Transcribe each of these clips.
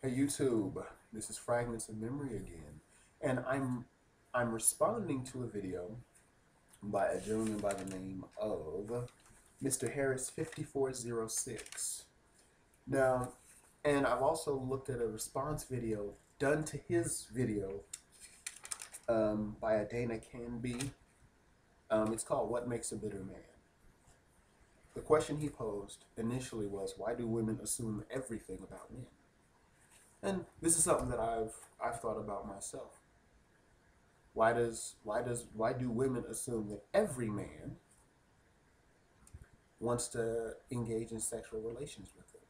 Hey YouTube, this is Fragments of Memory again, and I'm responding to a video by a gentleman by the name of MrHarris5406. Now, and I've also looked at a response video done to his video by a Dana Canby. It's called "What Makes a Bitter Man." The question he posed initially was, "Why do women assume everything about men?" And this is something that I've thought about myself. Why do women assume that every man wants to engage in sexual relations with them?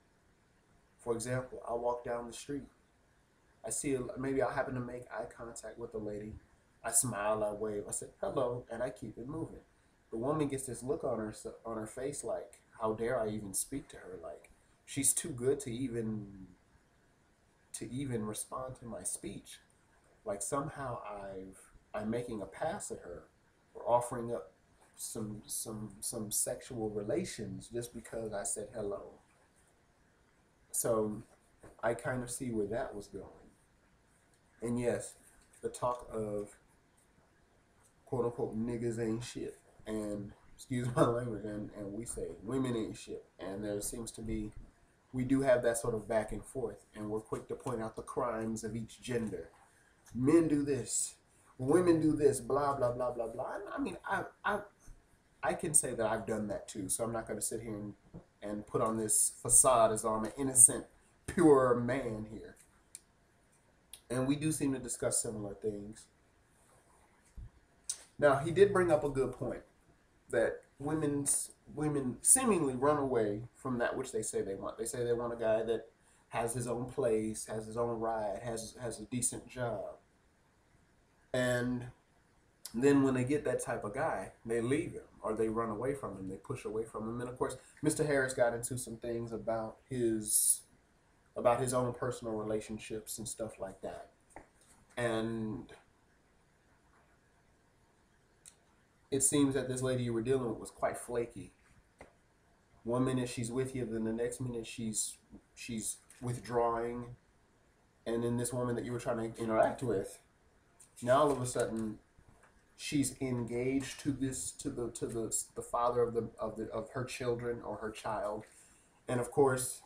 For example, I walk down the street. Maybe I happen to make eye contact with a lady. I smile, I wave, I say hello, and I keep it moving. The woman gets this look on her face like, how dare I even speak to her? Like she's too good to even respond to my speech. Like somehow I'm making a pass at her or offering up some sexual relations just because I said hello. So I kind of see where that was going. And yes, the talk of quote unquote niggas ain't shit, and excuse my language, and we say women ain't shit, and there seems to be, we do have that sort of back and forth, and we're quick to point out the crimes of each gender. Men do this, women do this, blah blah blah blah blah. I mean, I can say that I've done that too, so I'm not going to sit here and put on this facade as though I'm an innocent, pure man here. And we do seem to discuss similar things. Now, he did bring up a good point that women seemingly run away from that which they say they want. They say they want a guy that has his own place, has his own ride, has a decent job. And then when they get that type of guy, they leave him or they run away from him. They push away from him. And of course, Mr. Harris got into some things about his own personal relationships and stuff like that. And it seems that this lady you were dealing with was quite flaky. One minute she's with you, then the next minute she's withdrawing. And then this woman that you were trying to interact with, now all of a sudden she's engaged to the father of her children or her child. And of course,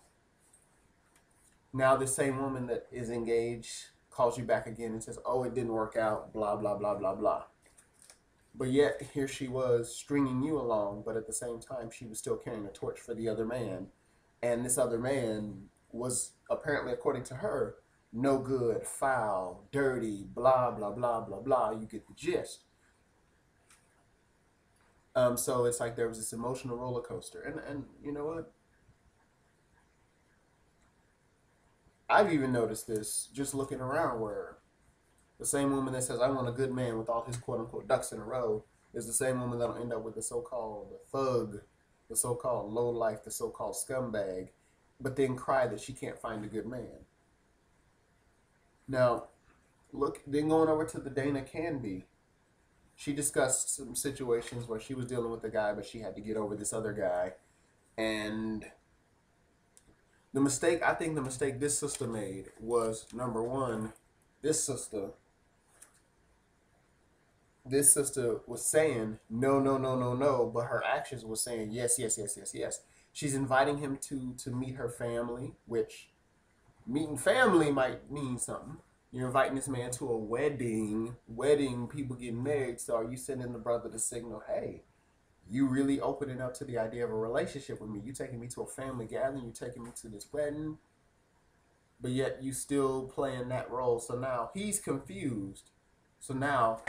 now the same woman that is engaged calls you back again and says, "Oh, it didn't work out, blah blah blah blah blah." But yet here she was stringing you along, but at the same time she was still carrying a torch for the other man. And this other man was apparently, according to her, no good, foul, dirty, blah blah blah blah blah. You get the gist. So it's like there was this emotional roller coaster. And you know what? I've even noticed this just looking around, where the same woman that says, "I want a good man with all his quote unquote ducks in a row," is the same woman that'll end up with the so-called thug, the so-called low life, the so-called scumbag, but then cry that she can't find a good man. Now, look, then going over to the Dana Canby, she discussed some situations where she was dealing with a guy, but she had to get over this other guy. And I think the mistake this sister made was, number one, this sister was saying no, no, no, no, no, but her actions were saying yes, yes, yes, yes, yes. She's inviting him to meet her family, which meeting family might mean something. You're inviting this man to a wedding. People getting married. So are you sending the brother the signal, hey, you really opening up to the idea of a relationship with me? You taking me to a family gathering. You taking me to this wedding. But yet you still playing that role. So now he's confused. So now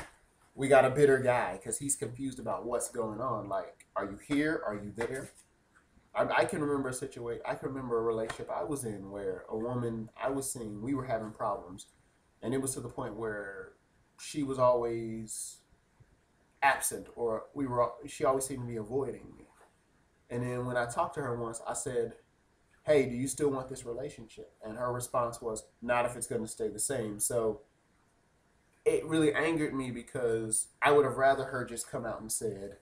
we got a bitter guy because he's confused about what's going on. Like, are you here? Are you there? I can remember a situation. I can remember a relationship I was in where a woman I was seeing, we were having problems, and it was to the point where she was always absent, or she always seemed to be avoiding me. And then when I talked to her once, I said, "Hey, do you still want this relationship?" And her response was, "Not if it's going to stay the same." So it really angered me because I would have rather her just come out and said,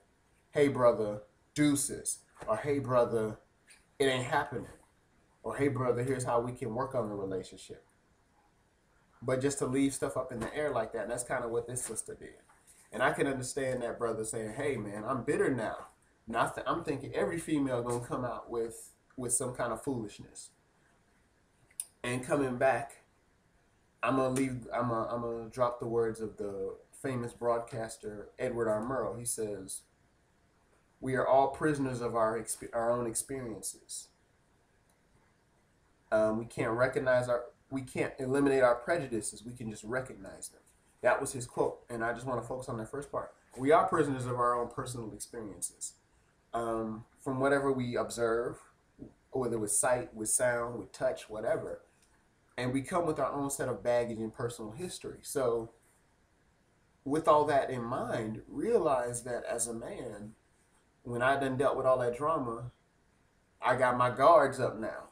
"Hey brother, deuces," or "Hey brother, it ain't happening." or hey brother, here's how we can work on the relationship. But just to leave stuff up in the air like that, and that's kind of what this sister did. And I can understand that brother saying, hey man, I'm bitter now. I'm thinking every female gonna come out with some kind of foolishness. And coming back, I'm gonna drop the words of the famous broadcaster Edward R. Murrow. He says, "We are all prisoners of our own experiences. We can't eliminate our prejudices. We can just recognize them." That was his quote, and I just want to focus on that first part. We are prisoners of our own personal experiences, from whatever we observe, whether with sight, with sound, with touch, whatever. And we come with our own set of baggage and personal history. So with all that in mind, realize that as a man, when I done dealt with all that drama, I got my guards up now.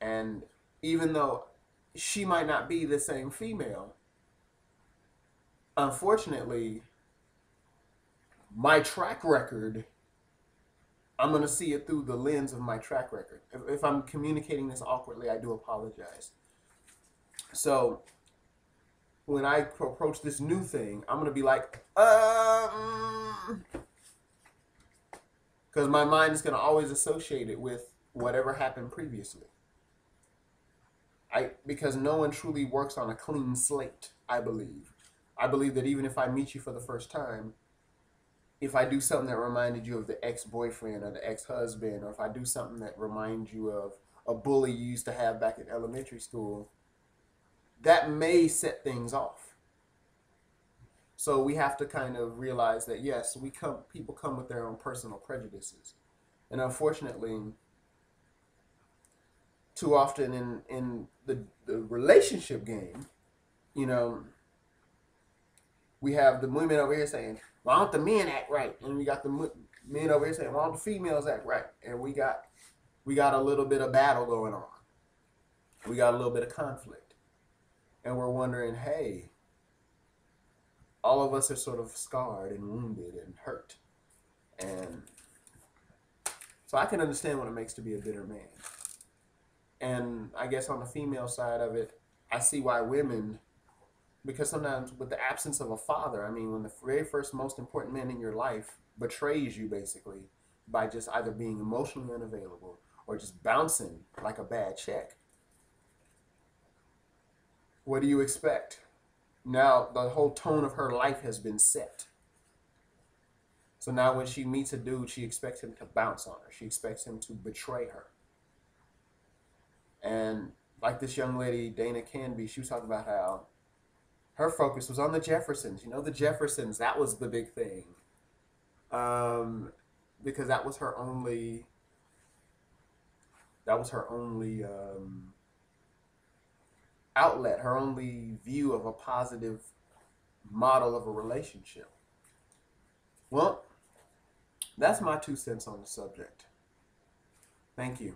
And even though she might not be the same female, unfortunately, my track record, I'm going to see it through the lens of my track record. If I'm communicating this awkwardly, I do apologize. So when I approach this new thing, I'm going to be like, because my mind is going to always associate it with whatever happened previously. Because no one truly works on a clean slate, I believe. I believe that even if I meet you for the first time, if I do something that reminded you of the ex-boyfriend or the ex-husband, or if I do something that reminds you of a bully you used to have back in elementary school, that may set things off. So we have to kind of realize that, yes, people come with their own personal prejudices. And unfortunately, too often in the relationship game, you know, we have the women over here saying, why don't the men act right? And we got the men over here saying, why don't the females act right? And we got a little bit of battle going on. We got a little bit of conflict. And we're wondering, hey, all of us are sort of scarred and wounded and hurt. And so I can understand what it makes to be a bitter man. And I guess on the female side of it, I see why women, because sometimes with the absence of a father, I mean, when the very first most important man in your life betrays you basically by just either being emotionally unavailable or just bouncing like a bad check, what do you expect? Now the whole tone of her life has been set. So now when she meets a dude, she expects him to bounce on her. She expects him to betray her. And like this young lady, Dana Canby, she was talking about how her focus was on the Jeffersons. You know, the Jeffersons, that was the big thing. Because that was her only outlet, her only view of a positive model of a relationship. Well, that's my 2 cents on the subject. Thank you.